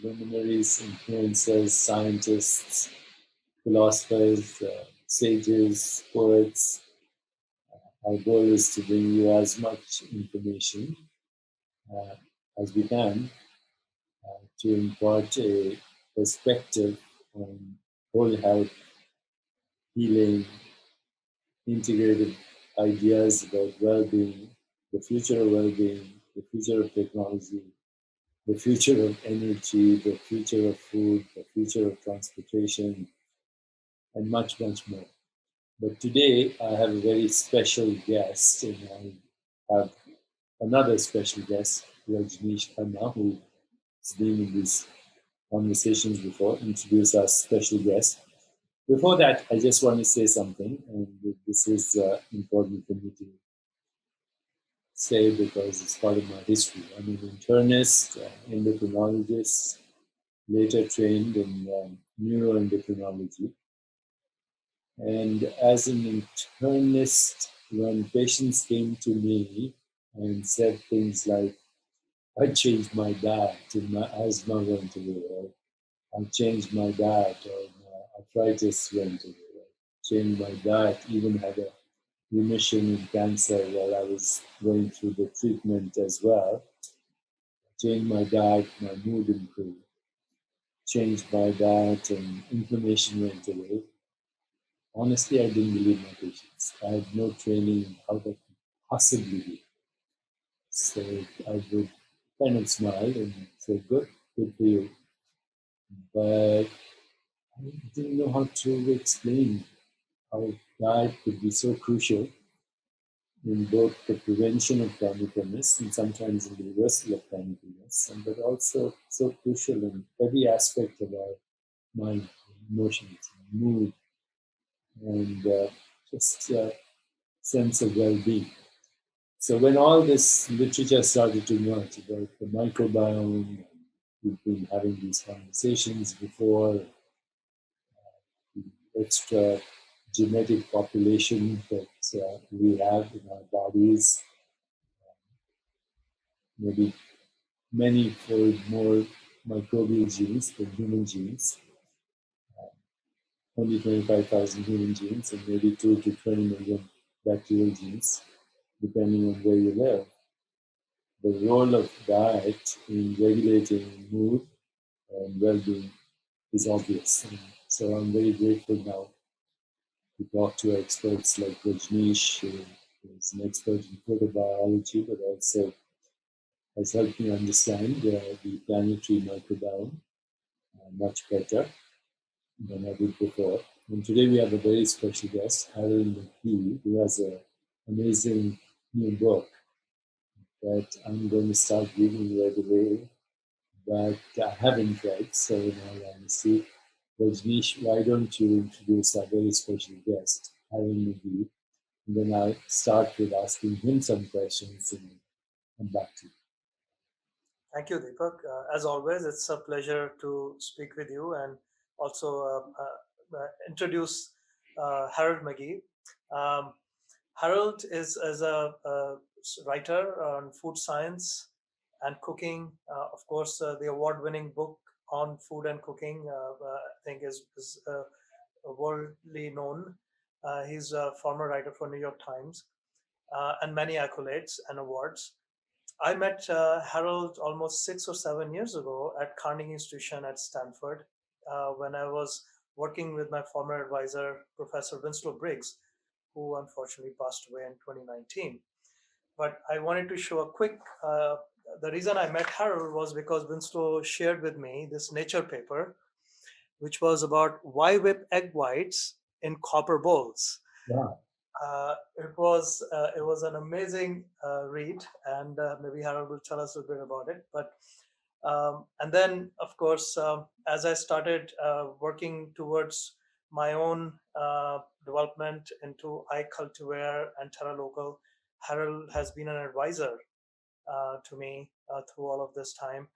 luminaries, influencers, scientists, philosophers, sages, poets. Our goal is to bring you as much information uh, as we can to impart a perspective on whole health, healing, integrated ideas about well-being, the future of well-being, the future of technology, the future of energy, the future of food, the future of transportation, and much, much more. But today I have a very special guest, and I have another special guest, Rajnish Khanna, who has been in these conversations before. Introduce our special guest. Before that, I just want to say something, and this is important for me to say because it's part of my history. I'm an internist, endocrinologist, later trained in neuroendocrinology. And as an internist, when patients came to me and said things like, I changed my diet and my asthma went away, or I changed my diet, or my arthritis went away, or changed my diet, even had a remission in cancer while I was going through the treatment as well. Changed my diet, my mood improved. Changed my diet and inflammation went away. Honestly, I didn't believe my patients. I had no training in how that could possibly be. So I would kind of smile and say, good for you. But I didn't know how to explain how diet could be so crucial in both the prevention of chronic illness and sometimes in the reversal of chronic illness, but also so crucial in every aspect of our mind, emotions, mood, and just sense of well-being. So when all this literature started to emerge about the microbiome, we've been having these conversations before, the extra genetic population that we have in our bodies, maybe many-fold more microbial genes than human genes, only 25,000 human genes and maybe 2 to 20 million bacterial genes, depending on where you live. The role of diet in regulating mood and well-being is obvious. And so I'm very grateful now to talk to experts like Rajnish, who is an expert in photobiology, but also has helped me understand the planetary microbiome much better than I did before. And today we have a very special guest, Harold McGee, who has an amazing new book that I'm going to start reading right away, but I haven't read, so in all honesty, Rajnish, why don't you introduce our very special guest, Harold McGee, and then I'll start with asking him some questions and come back to you. Thank you, Deepak. As always, it's a pleasure to speak with you and also introduce Harold McGee. Um, Harold is a writer on food science and cooking. Of course, the award-winning book on food and cooking, I think, is worldly known. He's a former writer for New York Times and many accolades and awards. I met Harold almost 6 or 7 years ago at Carnegie Institution at Stanford when I was working with my former advisor, Professor Winslow Briggs, who unfortunately passed away in 2019. But I wanted to show a quick. The reason I met Harold was because Winslow shared with me this Nature paper, which was about why whip egg whites in copper bowls. Wow. It was an amazing read, and maybe Harold will tell us a bit about it. But and then, of course, as I started working towards my own development into iCultivar and Terra Local, Harold has been an advisor to me through all of this time,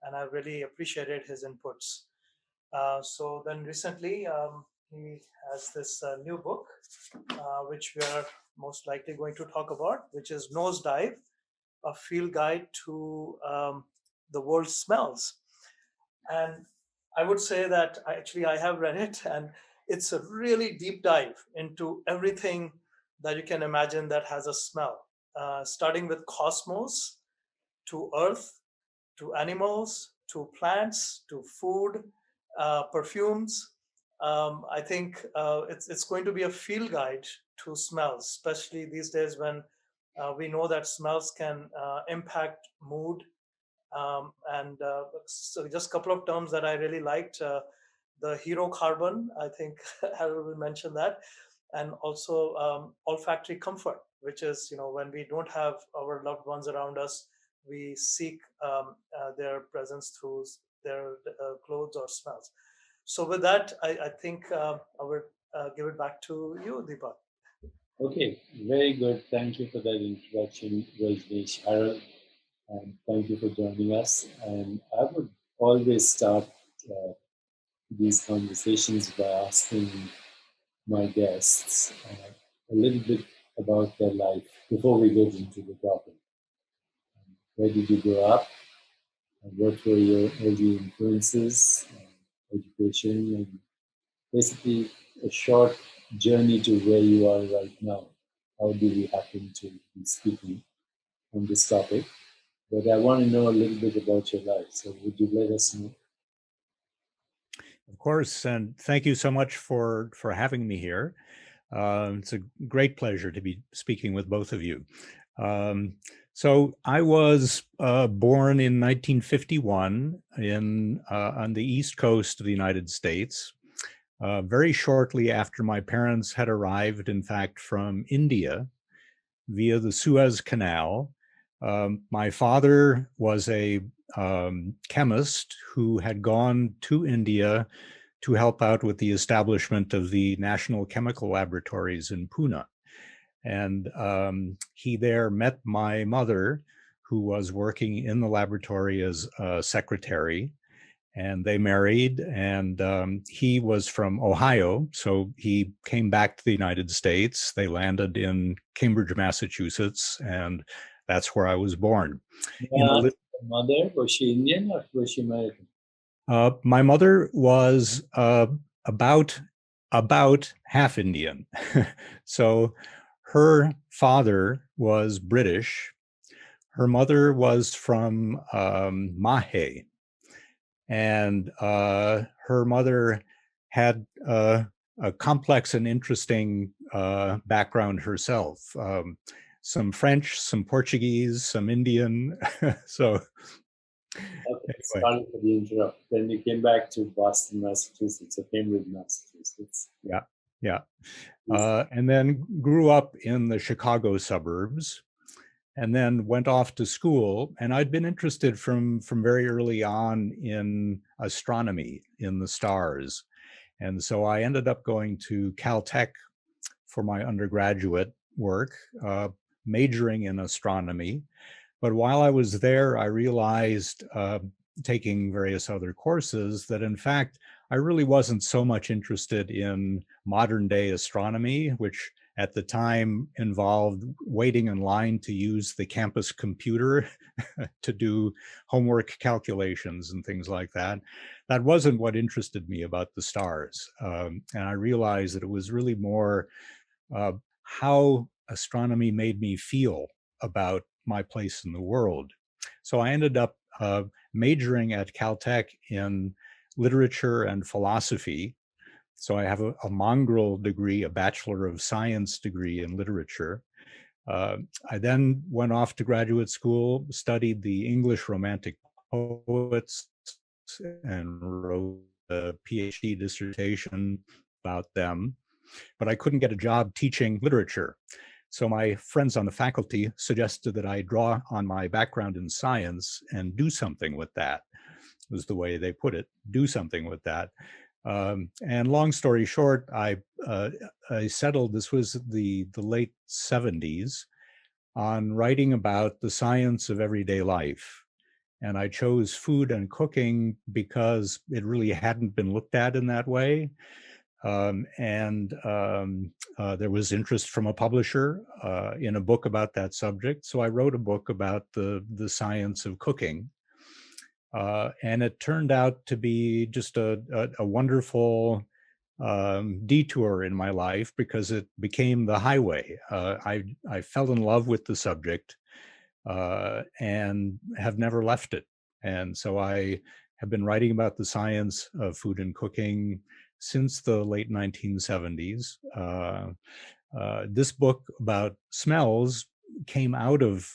and I really appreciated his inputs. So then recently, he has this new book, which we are most likely going to talk about, which is Nosedive, a field guide to the world's smells. And I would say that I have read it, and it's a really deep dive into everything that you can imagine that has a smell, starting with cosmos to earth to animals to plants to food, perfumes. I think it's going to be a field guide to smells, especially these days when we know that smells can impact mood. And so just a couple of terms that I really liked: the hero carbon. I think Harold will mention that, and also olfactory comfort, which is, when we don't have our loved ones around us, we seek their presence through their clothes or smells. So with that, I think I would give it back to you, Deepak. Okay, very good. Thank you for that introduction, Rajneesh, Harold, and thank you for joining us. And I would always start uh, these conversations by asking my guests a little bit about their life before we get into the topic. Where did you grow up? And what were your early influences, education, and basically a short journey to where you are right now? How did you happen to be speaking on this topic? But I want to know a little bit about your life. So would you let us know? Of course, and thank you so much for having me here. It's a great pleasure to be speaking with both of you. So I was born in 1951 on the East Coast of the United States, very shortly after my parents had arrived, in fact, from India via the Suez Canal. My father was a chemist who had gone to India to help out with the establishment of the National Chemical Laboratories in Pune. And he there met my mother, who was working in the laboratory as a secretary. And they married, and he was from Ohio, so he came back to the United States. They landed in Cambridge, Massachusetts, and that's where I was born. Your mother, was she Indian or was she American? My mother was about half Indian. So her father was British. Her mother was from Mahe, and her mother had a complex and interesting background herself. Some French, some Portuguese, some Indian. So Okay, anyway. sorry for the interrupt. Then you came back to Boston, Massachusetts, or Cambridge, Massachusetts. Yeah. And then grew up in the Chicago suburbs, and then went off to school. And I'd been interested from very early on in astronomy, in the stars. And so I ended up going to Caltech for my undergraduate work, majoring in astronomy. But while I was there, I realized, taking various other courses, that in fact, I really wasn't so much interested in modern day astronomy, which at the time involved waiting in line to use the campus computer to do homework calculations and things like that. That wasn't what interested me about the stars. And I realized that it was really more how astronomy made me feel about my place in the world. So I ended up majoring at Caltech in literature and philosophy. So I have a mongrel degree, a Bachelor of Science degree in literature. I then went off to graduate school, studied the English Romantic poets, and wrote a PhD dissertation about them. But I couldn't get a job teaching literature. So my friends on the faculty suggested that I draw on my background in science and do something with that, was the way they put it, do something with that. And long story short, I settled, this was the late 70s, on writing about the science of everyday life. And I chose food and cooking because it really hadn't been looked at in that way. There was interest from a publisher in a book about that subject. So I wrote a book about the science of cooking. And it turned out to be just a wonderful detour in my life because it became the highway. I fell in love with the subject and have never left it. And so I have been writing about the science of food and cooking since the late 1970s. This book about smells came out of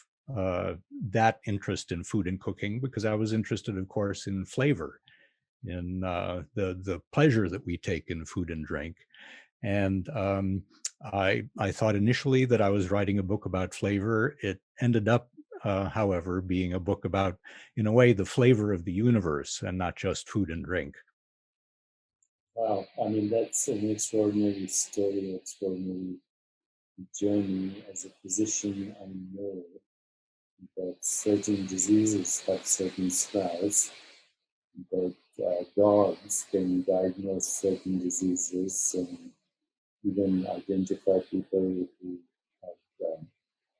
that interest in food and cooking because I was interested, of course, in flavor, in the pleasure that we take in food and drink. And I thought initially that I was writing a book about flavor. It ended up, however, being a book about, in a way, the flavor of the universe and not just food and drink. Wow, I mean, that's an extraordinary story, extraordinary journey. As a physician, I know that certain diseases have certain smells, that dogs can diagnose certain diseases and even identify people who have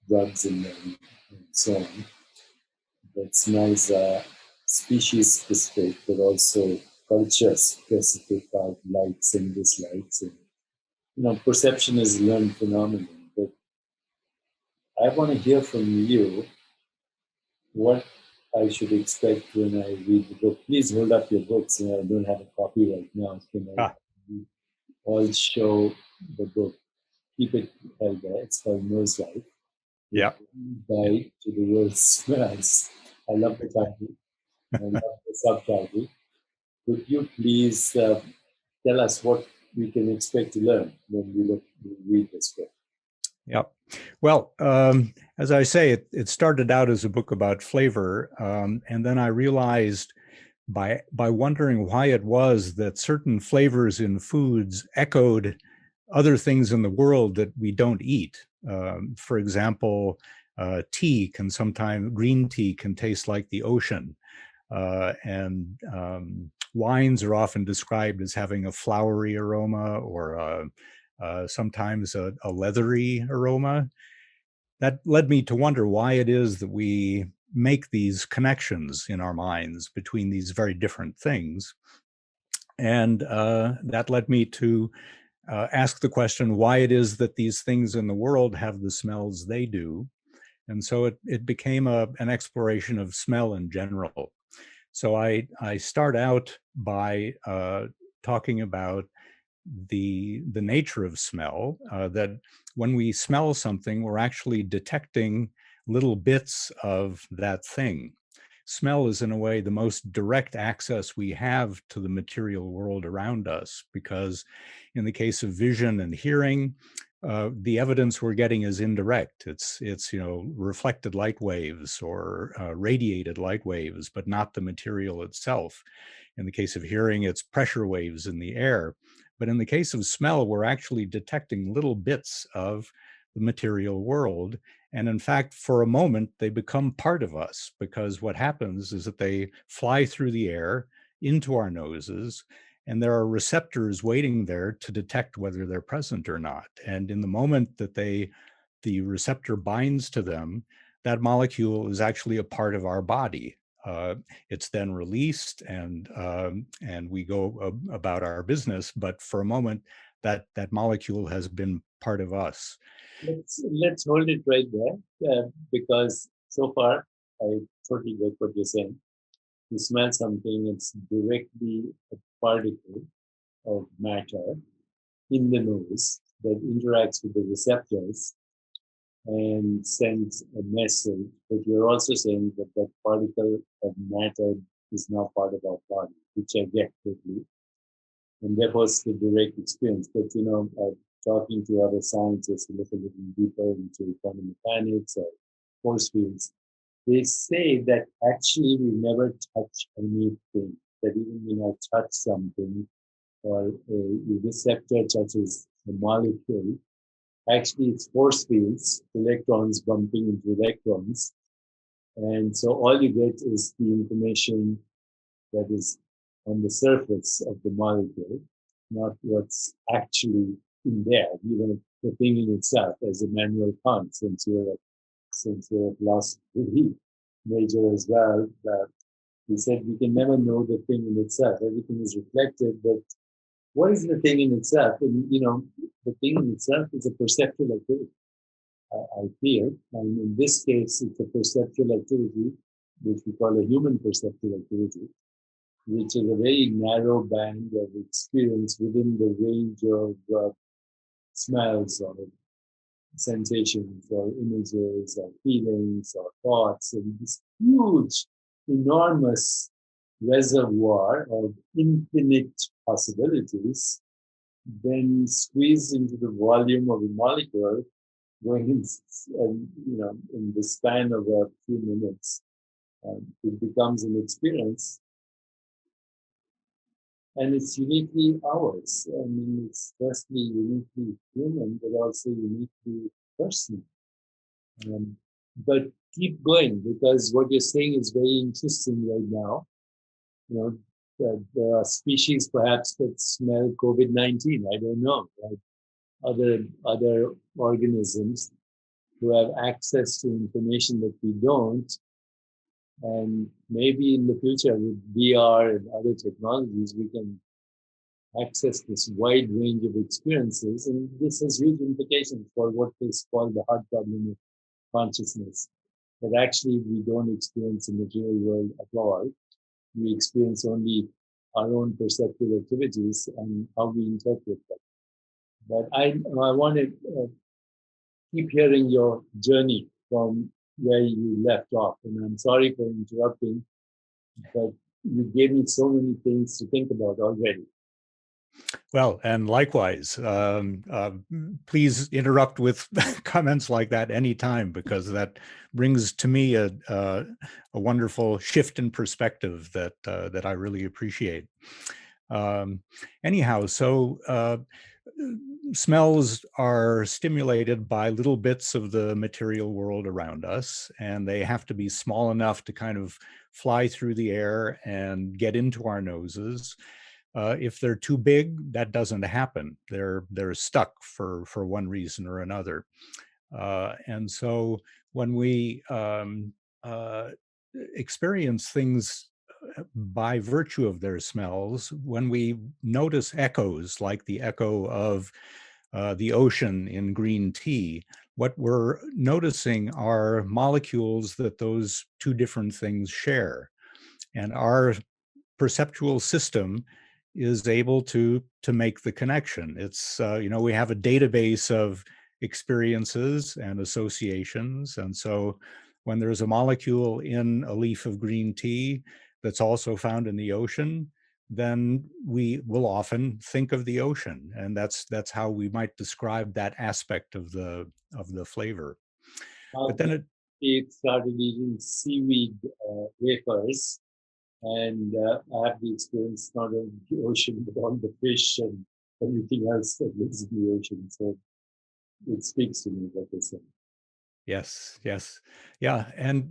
drugs in them and so on. That smells are species specific, but also culture specific, of likes and dislikes. And perception is learned phenomenon. But I want to hear from you what I should expect when I read the book. Please hold up your books. I don't have a copy right now. Can I all show the book? Keep it held there. It's called Nose Life. Yeah. Guide to the World's Smells. I love the title. I love the subtitle. Could you please tell us what we can expect to learn when we read this book? Yeah. Well, as I say, it started out as a book about flavor, and then I realized by wondering why it was that certain flavors in foods echoed other things in the world that we don't eat. For example, green tea can taste like the ocean, and wines are often described as having a flowery aroma or sometimes a leathery aroma. That led me to wonder why it is that we make these connections in our minds between these very different things. And that led me to ask the question why it is that these things in the world have the smells they do. And so it became an exploration of smell in general. So I start out by talking about the nature of smell, that when we smell something, we're actually detecting little bits of that thing. Smell is, in a way, the most direct access we have to the material world around us, because in the case of vision and hearing, the evidence we're getting is indirect. It's reflected light waves or radiated light waves, but not the material itself. In the case of hearing, it's pressure waves in the air. But in the case of smell, we're actually detecting little bits of the material world. And in fact, for a moment, they become part of us, because what happens is that they fly through the air into our noses, and there are receptors waiting there to detect whether they're present or not. And in the moment that the receptor binds to them, that molecule is actually a part of our body. It's then released, and we go about our business. But for a moment, that molecule has been part of us. Let's hold it right there, because so far I totally get what you're saying. You smell something; it's directly a particle of matter in the nose that interacts with the receptors and sends a message. But you're also saying that that particle of matter is now part of our body, which I get totally. And therefore, it's the direct experience. But, talking to other scientists who look a little deeper into quantum mechanics or force fields, they say that actually we never touch anything, that even when I touch something or a receptor touches a molecule, actually it's force fields, electrons bumping into electrons. And so all you get is the information that is on the surface of the molecule, not what's actually in there, even the thing in itself, as Immanuel Kant, since you're a philosophy major as well, that He said we can never know the thing in itself. Everything is reflected, but what is the thing in itself? And the thing in itself is a perceptual activity. I feel, and in this case, it's a perceptual activity, which we call a human perceptual activity, which is a very narrow band of experience within the range of smells or sensations or images or feelings or thoughts, and this huge, enormous reservoir of infinite possibilities, then squeezed into the volume of a molecule, going in the span of a few minutes. It becomes an experience, and it's uniquely ours. I mean, it's firstly uniquely human, but also uniquely personal. But keep going, because what you're saying is very interesting right now. There are species perhaps that smell COVID-19. I don't know. Right? Other organisms who have access to information that we don't. And maybe in the future with VR and other technologies, we can access this wide range of experiences. And this has huge implications for what is called the hard problem of consciousness, that actually we don't experience the material world at all. We experience only our own perceptual activities and how we interpret them. But I want to keep hearing your journey from where you left off. And I'm sorry for interrupting, but you gave me so many things to think about already. Well, and likewise, please interrupt with comments like that anytime, because that brings to me a wonderful shift in perspective that I really appreciate. Anyhow, so smells are stimulated by little bits of the material world around us, and they have to be small enough to kind of fly through the air and get into our noses. If they're too big, that doesn't happen. They're stuck for one reason or another. And so when we experience things by virtue of their smells, when we notice echoes like the echo of the ocean in green tea, what we're noticing are molecules that those two different things share. And our perceptual system is able to make the connection. It's we have a database of experiences and associations, and so when there's a molecule in a leaf of green tea that's also found in the ocean, then we will often think of the ocean, and that's how we might describe that aspect of the flavor. But then it started eating seaweed wafers. And I have the experience not only the ocean, but all the fish and everything else that lives in the ocean. So it speaks to me, what they say. Yes, yeah, and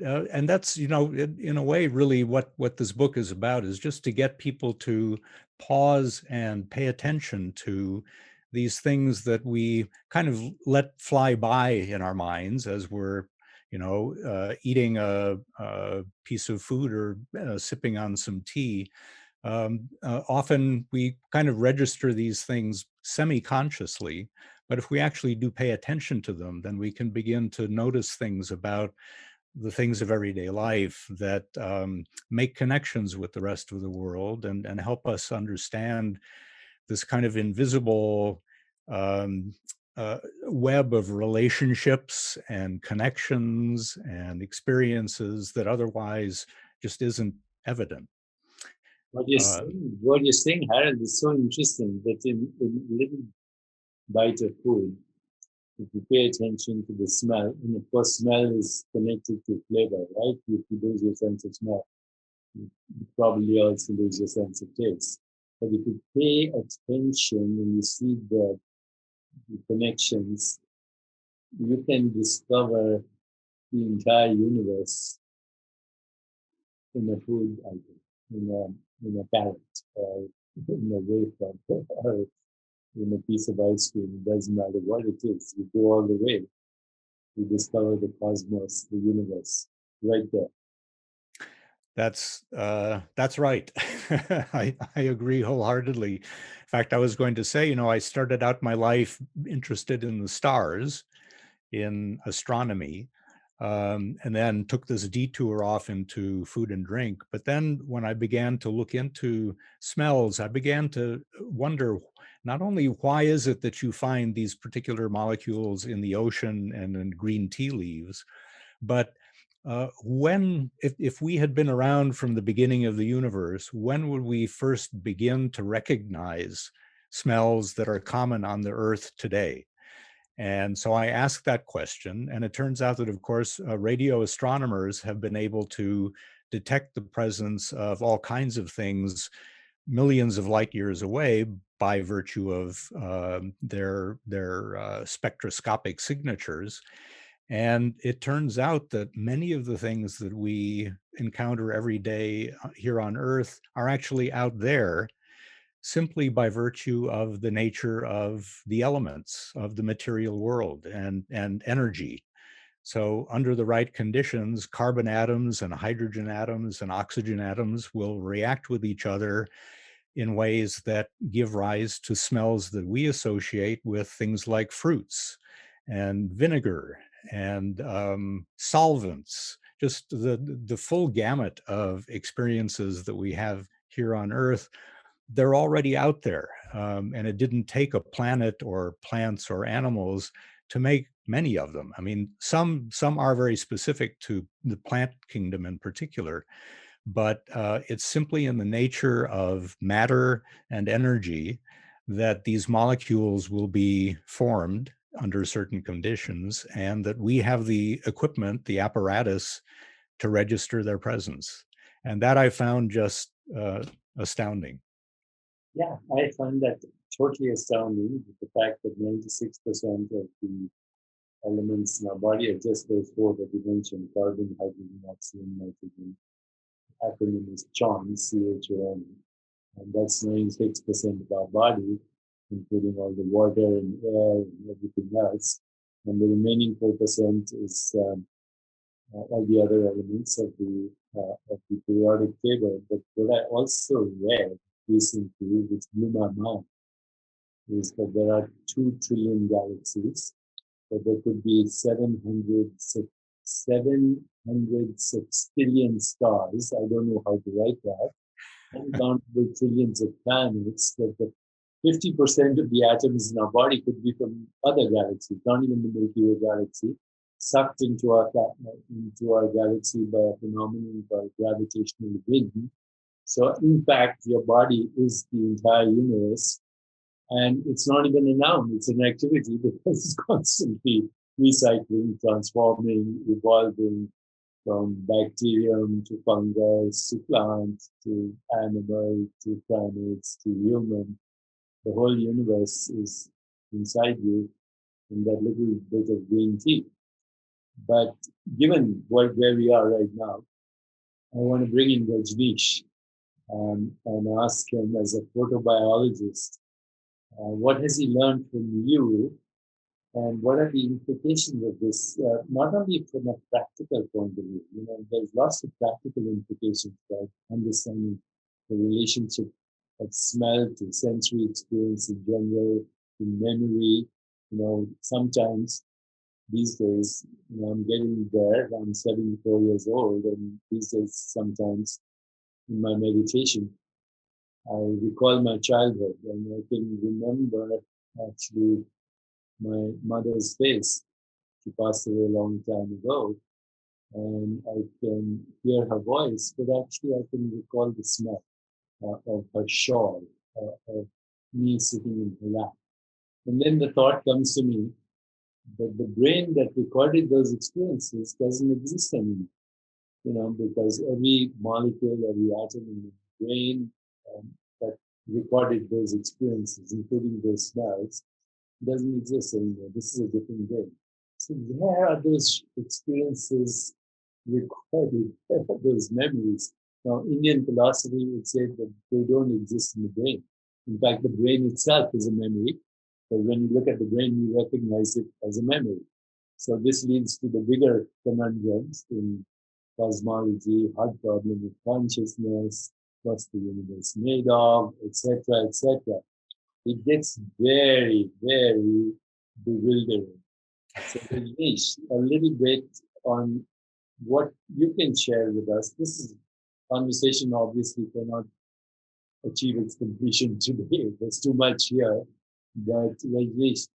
that's in a way really what this book is about, is just to get people to pause and pay attention to these things that we kind of let fly by in our minds as we're eating a piece of food or sipping on some tea. Often we kind of register these things semi-consciously, but if we actually do pay attention to them, then we can begin to notice things about the things of everyday life that make connections with the rest of the world and help us understand this kind of invisible web of relationships and connections and experiences that otherwise just isn't evident. What you're saying, Harold, is so interesting that in a little bite of food, if you pay attention to the smell, and of course smell is connected to flavor, right? If you lose your sense of smell, you probably also lose your sense of taste. But if you pay attention and you see the connections, you can discover the entire universe in a food item, in a carrot, or in a wafer, or in a piece of ice cream. It doesn't matter what it is. You go all the way. You discover the cosmos, the universe, right there. That's right. I agree wholeheartedly. In fact, I was going to say, I started out my life interested in the stars, in astronomy, and then took this detour off into food and drink. But then when I began to look into smells, I began to wonder not only why is it that you find these particular molecules in the ocean and in green tea leaves, but if we had been around from the beginning of the universe, when would we first begin to recognize smells that are common on the earth today? And so I asked that question, and it turns out that, of course, radio astronomers have been able to detect the presence of all kinds of things millions of light years away by virtue of their spectroscopic signatures. And it turns out that many of the things that we encounter every day here on Earth are actually out there simply by virtue of the nature of the elements of the material world and energy. So under the right conditions, carbon atoms and hydrogen atoms and oxygen atoms will react with each other in ways that give rise to smells that we associate with things like fruits and vinegar and solvents, just the full gamut of experiences that we have here on Earth. They're already out there. And it didn't take a planet or plants or animals to make many of them. I mean, some are very specific to the plant kingdom in particular, but it's simply in the nature of matter and energy that these molecules will be formed under certain conditions, and that we have the equipment, the apparatus to register their presence. And that I found just astounding. Yeah, I find that totally astounding, the fact that 96% of the elements in our body are just those four that you mentioned: carbon, hydrogen, oxygen, nitrogen. Acronym is CHON, CHON, and that's 96% of our body, including all the water and air and everything else. And the remaining 4% is all the other elements of the periodic table. But what I also read recently, which blew my mind, is that there are 2 trillion galaxies, that there could be 700 sextillion stars. I don't know how to write that. Uncountable trillions of planets, that the 50% of the atoms in our body could be from other galaxies, not even the Milky Way galaxy, sucked into our galaxy by a phenomenon called gravitational wind. So, in fact, your body is the entire universe, and it's not even a noun; it's an activity, because it's constantly recycling, transforming, evolving from bacterium to fungus to plant to animal to primates to human. The whole universe is inside you in that little bit of green tea. But given where we are right now, I want to bring in Rajnish and ask him, as a photobiologist, what has he learned from you, and what are the implications of this, not only from a practical point of view? There's lots of practical implications, like understanding the relationship of smell to sensory experience in general, to memory. Sometimes these days, I'm getting there. I'm 74 years old, and these days, sometimes in my meditation, I recall my childhood, and I can remember actually my mother's face. She passed away a long time ago, and I can hear her voice, but actually I can recall the smell of her shawl, of me sitting in her lap. And then the thought comes to me that the brain that recorded those experiences doesn't exist anymore, because every molecule, every atom in the brain that recorded those experiences, including those smells, doesn't exist anymore. This is a different brain. So where are those experiences recorded, those memories? Now, Indian philosophy would say that they don't exist in the brain. In fact, the brain itself is a memory, but when you look at the brain, you recognize it as a memory. So this leads to the bigger conundrums in cosmology, hard problem of consciousness, what's the universe made of, etc., etc. It gets very, very bewildering. So Rajneesh, a little bit on what you can share with us. This is conversation obviously cannot achieve its completion today. There's too much here. But Rajneesh,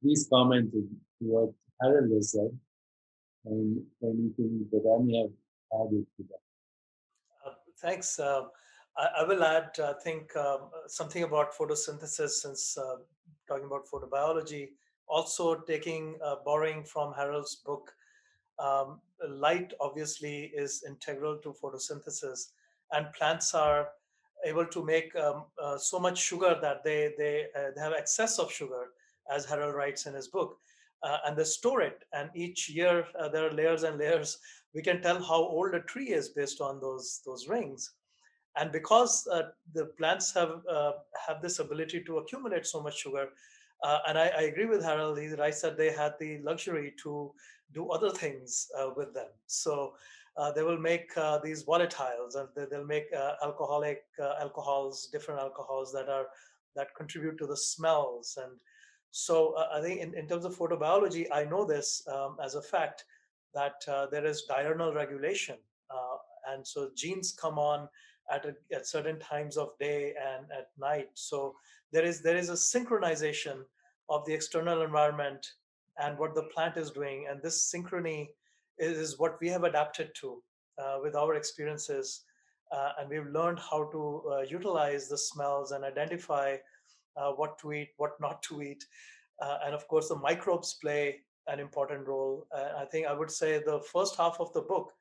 please comment on what Harold has said and anything that I may have added to that. Thanks. I will add, I think, something about photosynthesis since talking about photobiology. Also taking, borrowing from Harold's book, light obviously is integral to photosynthesis, and plants are able to make so much sugar that they have excess of sugar, as Harold writes in his book, and they store it. And each year there are layers and layers. We can tell how old a tree is based on those rings. And because the plants have this ability to accumulate so much sugar, and I agree with Harold. He writes that they had the luxury to do other things with them. So they will make these volatiles, and they'll make alcoholic alcohols, different alcohols that contribute to the smells. And so I think in terms of photobiology, I know this as a fact that there is diurnal regulation, and so genes come on at certain times of day and at night. So there is a synchronization of the external environment and what the plant is doing, and this synchrony is what we have adapted to with our experiences, and we've learned how to utilize the smells and identify what to eat, what not to eat, and of course the microbes play an important role. I think I would say the first half of the book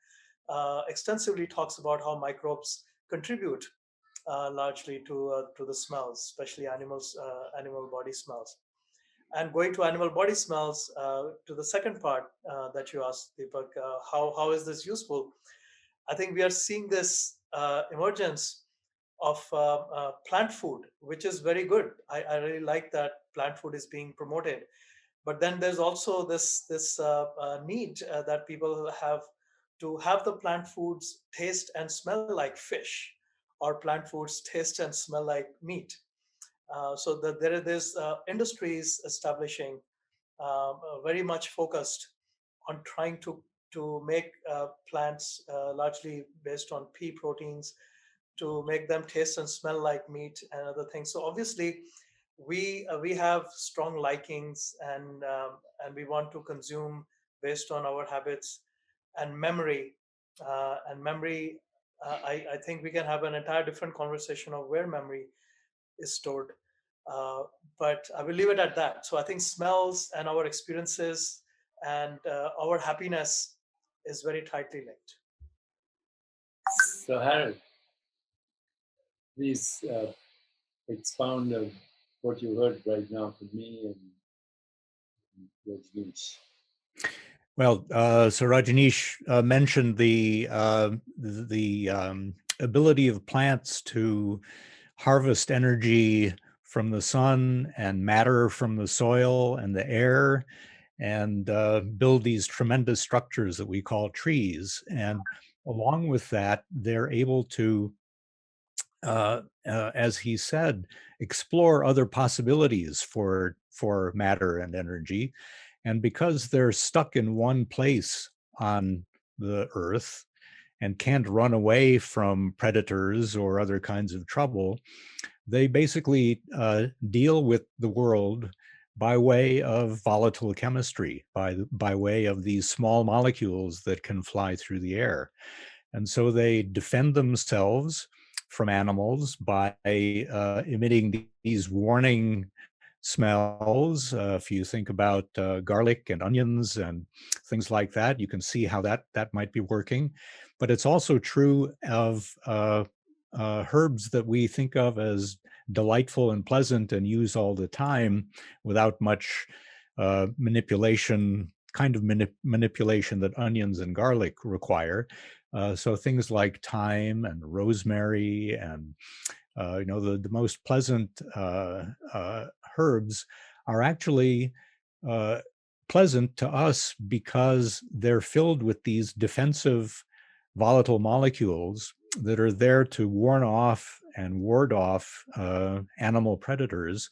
extensively talks about how microbes contribute largely to the smells, especially animal body smells. And going to animal body smells, to the second part that you asked, Deepak, how is this useful? I think we are seeing this emergence of plant food, which is very good. I really like that plant food is being promoted. But then there's also this need that people have to have the plant foods taste and smell like fish, or plant foods taste and smell like meat. So that there is industries establishing very much focused on trying to make plants largely based on pea proteins to make them taste and smell like meat and other things. So obviously, we have strong likings, and we want to consume based on our habits and memory. And memory, I think we can have an entire different conversation of where memory is stored. Uh, but I will leave it at that. So I think smells and our experiences and our happiness is very tightly linked. So Harold, please expound on what you heard right now from me and Rajneesh. Well, so Rajneesh mentioned the ability of plants to harvest energy from the sun and matter from the soil and the air, and build these tremendous structures that we call trees. And along with that, they're able to, as he said, explore other possibilities for matter and energy. And because they're stuck in one place on the earth and can't run away from predators or other kinds of trouble, they basically deal with the world by way of volatile chemistry, by way of these small molecules that can fly through the air. And so they defend themselves from animals by emitting these warning smells. If you think about garlic and onions and things like that, you can see how that might be working. But it's also true of herbs that we think of as delightful and pleasant and use all the time without much manipulation, kind of manipulation that onions and garlic require. So things like thyme and rosemary and the most pleasant herbs are actually pleasant to us because they're filled with these defensive volatile molecules that are there to warn off and ward off animal predators.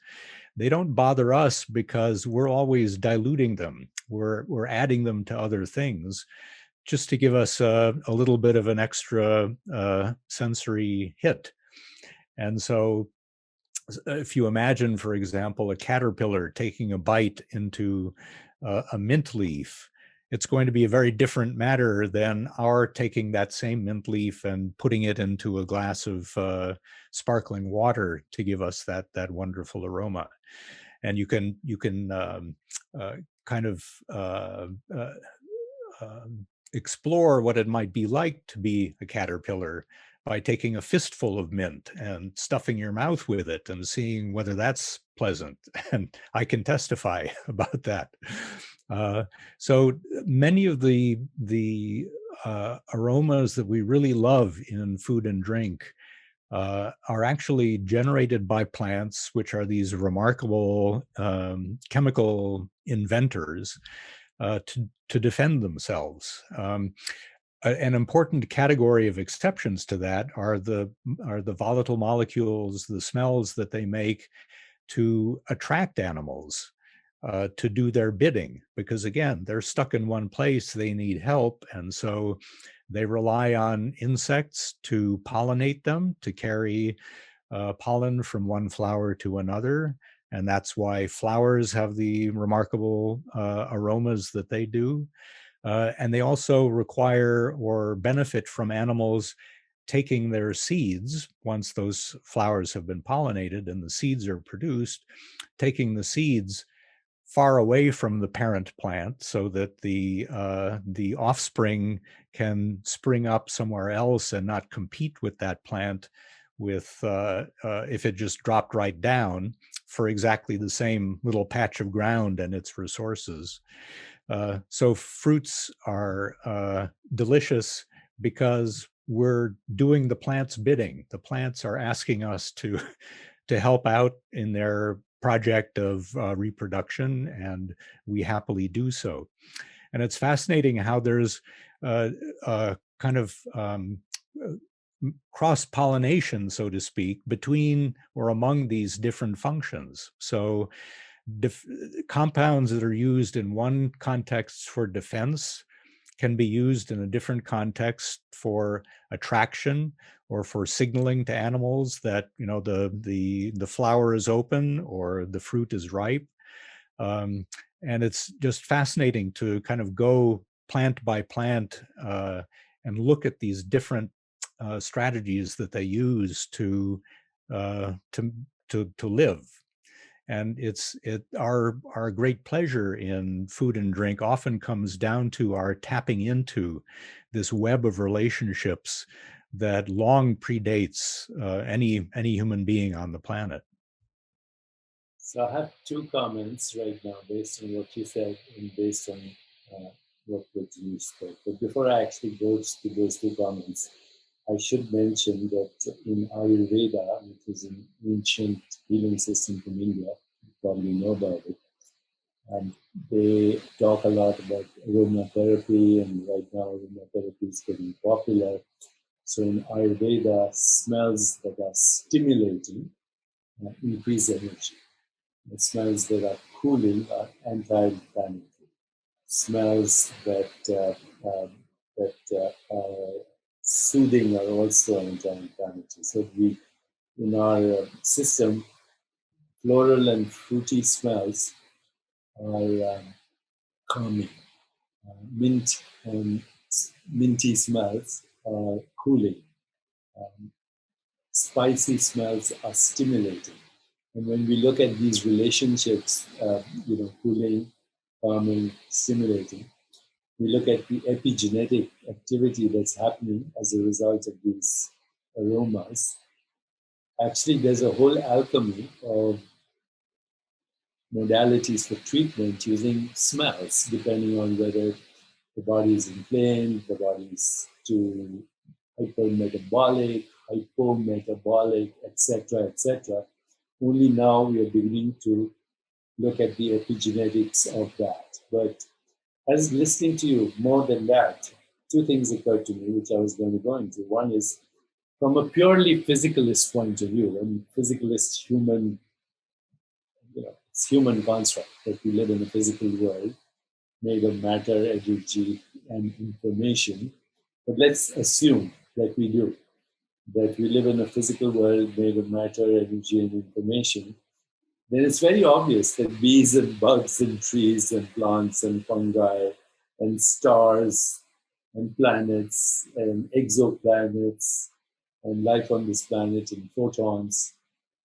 They don't bother us because we're always diluting them. We're adding them to other things just to give us a little bit of an extra sensory hit. And so if you imagine, for example, a caterpillar taking a bite into a mint leaf, it's going to be a very different matter than our taking that same mint leaf and putting it into a glass of sparkling water to give us that wonderful aroma. And you can kind of explore what it might be like to be a caterpillar by taking a fistful of mint and stuffing your mouth with it and seeing whether that's pleasant. And I can testify about that. So many of the aromas that we really love in food and drink are actually generated by plants, which are these remarkable chemical inventors to defend themselves. An important category of exceptions to that are the volatile molecules, the smells that they make to attract animals to do their bidding, because again, they're stuck in one place, they need help, and so they rely on insects to pollinate them, to carry pollen from one flower to another. And that's why flowers have the remarkable aromas that they do. And they also require or benefit from animals taking their seeds, once those flowers have been pollinated and the seeds are produced, taking the seeds far away from the parent plant so that the offspring can spring up somewhere else and not compete with that plant with if it just dropped right down for exactly the same little patch of ground and its resources. So fruits are delicious because we're doing the plant's bidding. The plants are asking us to help out in their project of reproduction, and we happily do so. And it's fascinating how there's kind of cross-pollination, so to speak, between or among these different functions. So compounds that are used in one context for defense can be used in a different context for attraction or for signaling to animals that, you know, the flower is open or the fruit is ripe. And it's just fascinating to kind of go plant by plant and look at these different strategies that they use to live. And our great pleasure in food and drink often comes down to our tapping into this web of relationships that long predates any human being on the planet. So I have two comments right now based on what you said and based on what you spoke. But before I actually go to those two comments, I should mention that in Ayurveda, which is an ancient healing system from India, you probably know about it, and they talk a lot about aromatherapy, and right now aromatherapy is getting popular. So in Ayurveda, smells that are stimulating increase energy. The smells that are cooling are anti-inflammatory. Smells that are soothing are also anti-inflammatory. So in our system, floral and fruity smells are calming. Mint and minty smells are cooling. Spicy smells are stimulating. And when we look at these relationships, cooling, calming, stimulating, we look at the epigenetic activity that's happening as a result of these aromas. Actually, there's a whole alchemy of modalities for treatment using smells, depending on whether the body is inflamed, the body is too hypermetabolic, hypometabolic, etc., etc. Only now we are beginning to look at the epigenetics of that. But as listening to you, more than that, two things occurred to me, which I was going to go into. One is from a purely physicalist point of view, and physicalist human, it's human construct that we live in a physical world made of matter, energy, and information. But let's assume that we do, that we live in a physical world made of matter, energy, and information. Then it's very obvious that bees and bugs and trees and plants and fungi and stars and planets and exoplanets and life on this planet and photons,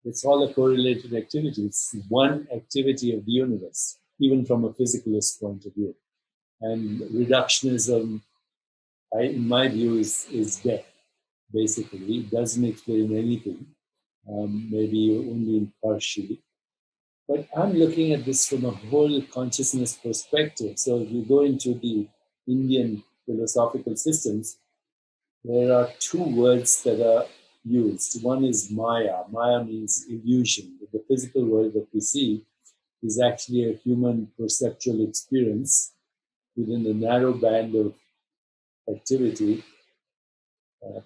it's all a correlated activity. It's one activity of the universe, even from a physicalist point of view. And reductionism, in my view, is dead, basically. It doesn't explain anything, maybe only partially. But I'm looking at this from a whole consciousness perspective. So if you go into the Indian philosophical systems, there are two words that are used. One is Maya. Maya means illusion. The physical world that we see is actually a human perceptual experience within a narrow band of activity.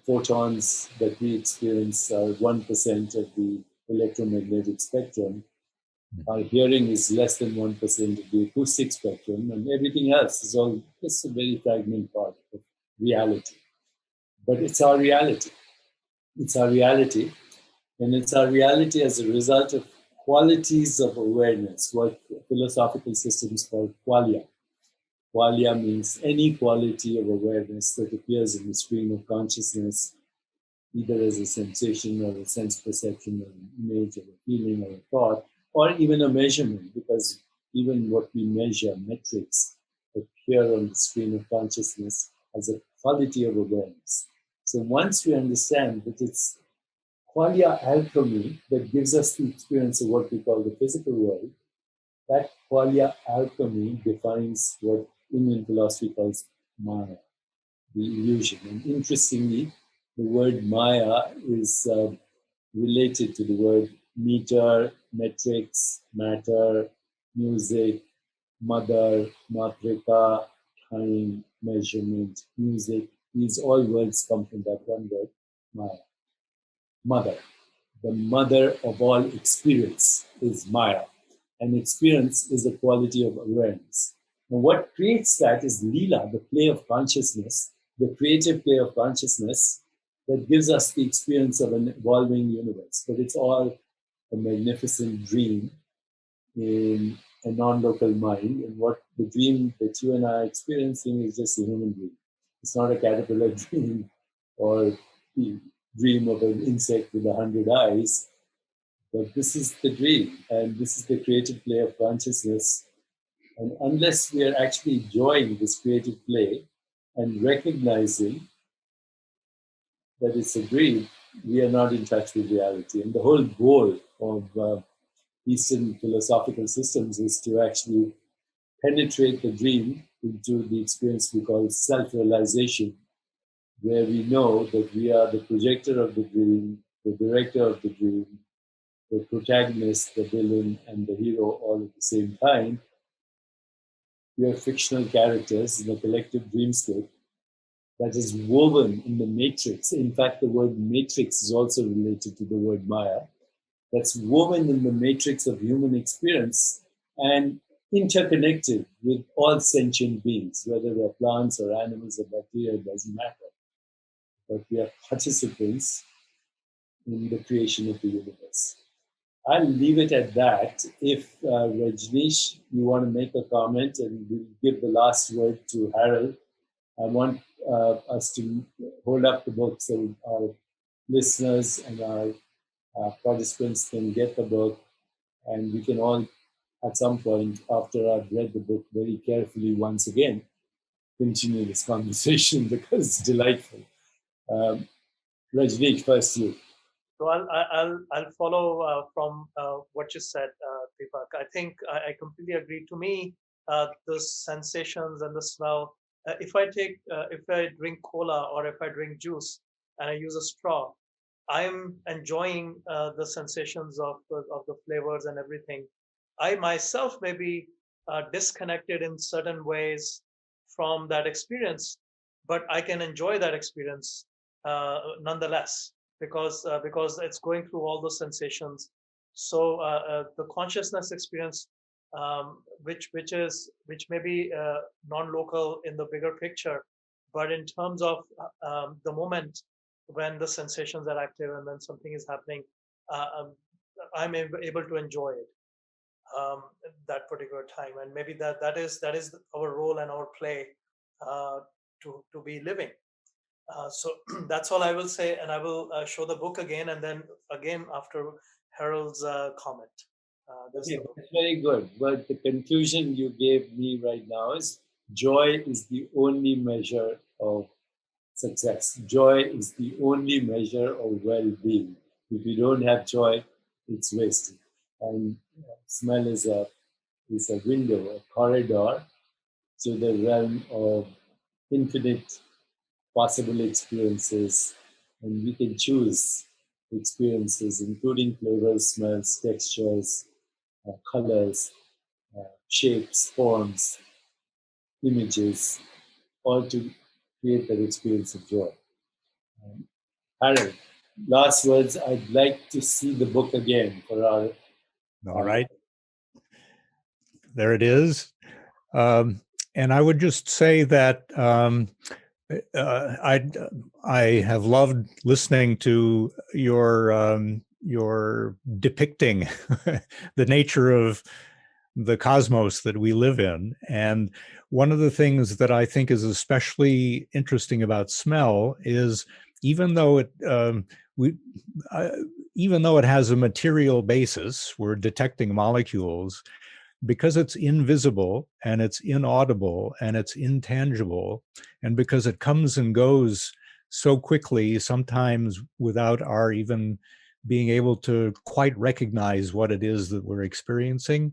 Photons that we experience are 1% of the electromagnetic spectrum. Our hearing is less than 1% of the acoustic spectrum, and everything else is all just a very fragmented part of reality. But it's our reality. It's our reality. And it's our reality as a result of qualities of awareness, what philosophical systems call qualia. Qualia means any quality of awareness that appears in the stream of consciousness, either as a sensation or a sense perception or an image or a feeling or a thought, or even a measurement, because even what we measure, metrics, appear on the stream of consciousness as a quality of awareness. So once we understand that it's qualia alchemy that gives us the experience of what we call the physical world, that qualia alchemy defines what Indian philosophy calls Maya, the illusion. And interestingly, the word Maya is related to the word meter, metrics, matter, music, mother, matrika, time, measurement, music. These all words come from that one word, Maya. Mother. The mother of all experience is Maya. And experience is a quality of awareness. And what creates that is Leela, the play of consciousness, the creative play of consciousness that gives us the experience of an evolving universe. But it's all a magnificent dream in a non-local mind. And what the dream that you and I are experiencing is just a human dream. It's not a caterpillar dream or the dream of an insect with 100 eyes. But this is the dream, and this is the creative play of consciousness. And unless we are actually enjoying this creative play and recognizing that it's a dream, we are not in touch with reality. And the whole goal of Eastern philosophical systems is to actually penetrate the dream into the experience we call self-realization, where we know that we are the projector of the dream, the director of the dream, the protagonist, the villain, and the hero all at the same time. We are fictional characters in a collective dreamscape that is woven in the matrix. In fact, the word matrix is also related to the word Maya. That's woven in the matrix of human experience and interconnected with all sentient beings, whether they're plants or animals or bacteria, it doesn't matter. But we are participants in the creation of the universe. I'll leave it at that. If Rajnish, you want to make a comment, and we'll give the last word to Harold. I want us to hold up the book so our listeners and our participants can get the book, and we can all, at some point, after I've read the book very carefully once again, continue this conversation because it's delightful. Rajnish, first you. So I'll follow from what you said, Deepak. I think I completely agree. To me, the sensations and the smell. If I drink cola or if I drink juice and I use a straw, I'm enjoying the sensations of the flavors and everything. I myself may be disconnected in certain ways from that experience, but I can enjoy that experience nonetheless because it's going through all those sensations. So the consciousness experience, which may be non-local in the bigger picture, but in terms of the moment when the sensations are active and when something is happening, uh, um, I'm able to enjoy it that particular time, and maybe that is our role and our play uh, to be living. So that's all I will say, and I will show the book again, and then again after Harold's comment. There's Okay, the book. that's very good. But the conclusion you gave me right now is joy is the only measure of success. Joy is the only measure of well-being. If you don't have joy, it's wasted. And smell is a window, a corridor to the realm of infinite possible experiences, and we can choose experiences, including flavors, smells, textures, colors, shapes, forms, images, all to create that experience of joy. Harold, last words. I'd like to see the book again for our. All right, there it is. And I would just say that I have loved listening to your depicting the nature of the cosmos that we live in. And one of the things that I think is especially interesting about smell is even though we even though it has a material basis, we're detecting molecules, because it's invisible and it's inaudible and it's intangible, and because it comes and goes so quickly, sometimes without our even being able to quite recognize what it is that we're experiencing,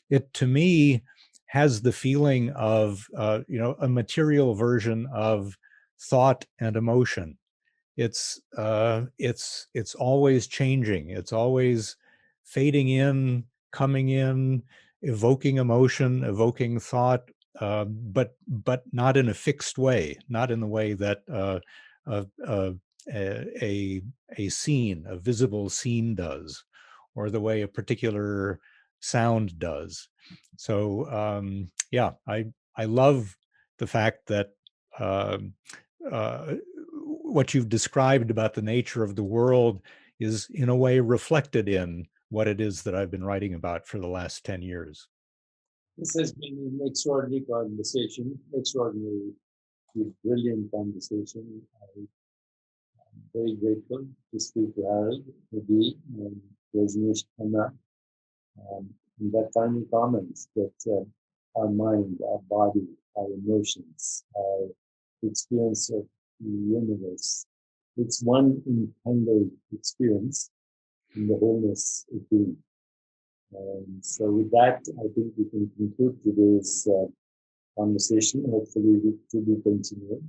it to me has the feeling of a material version of thought and emotion. It's always changing. It's always fading in, coming in, evoking emotion, evoking thought, but not in a fixed way, not in the way that a, a, a scene, a visible scene does, or the way a particular sound does. So yeah, I love the fact that um, uh, what you've described about the nature of the world is in a way reflected in what it is that I've been writing about for the last 10 years. This has been an extraordinary conversation, extraordinary, brilliant conversation. I'm very grateful to speak to Harold, McGee, and Rajnish Khanna. And that final comments that our mind, our body, our emotions, our experience of the universe, it's one entangled experience in the wholeness of being. And so with that, I think we can conclude today's conversation. Hopefully to be continued.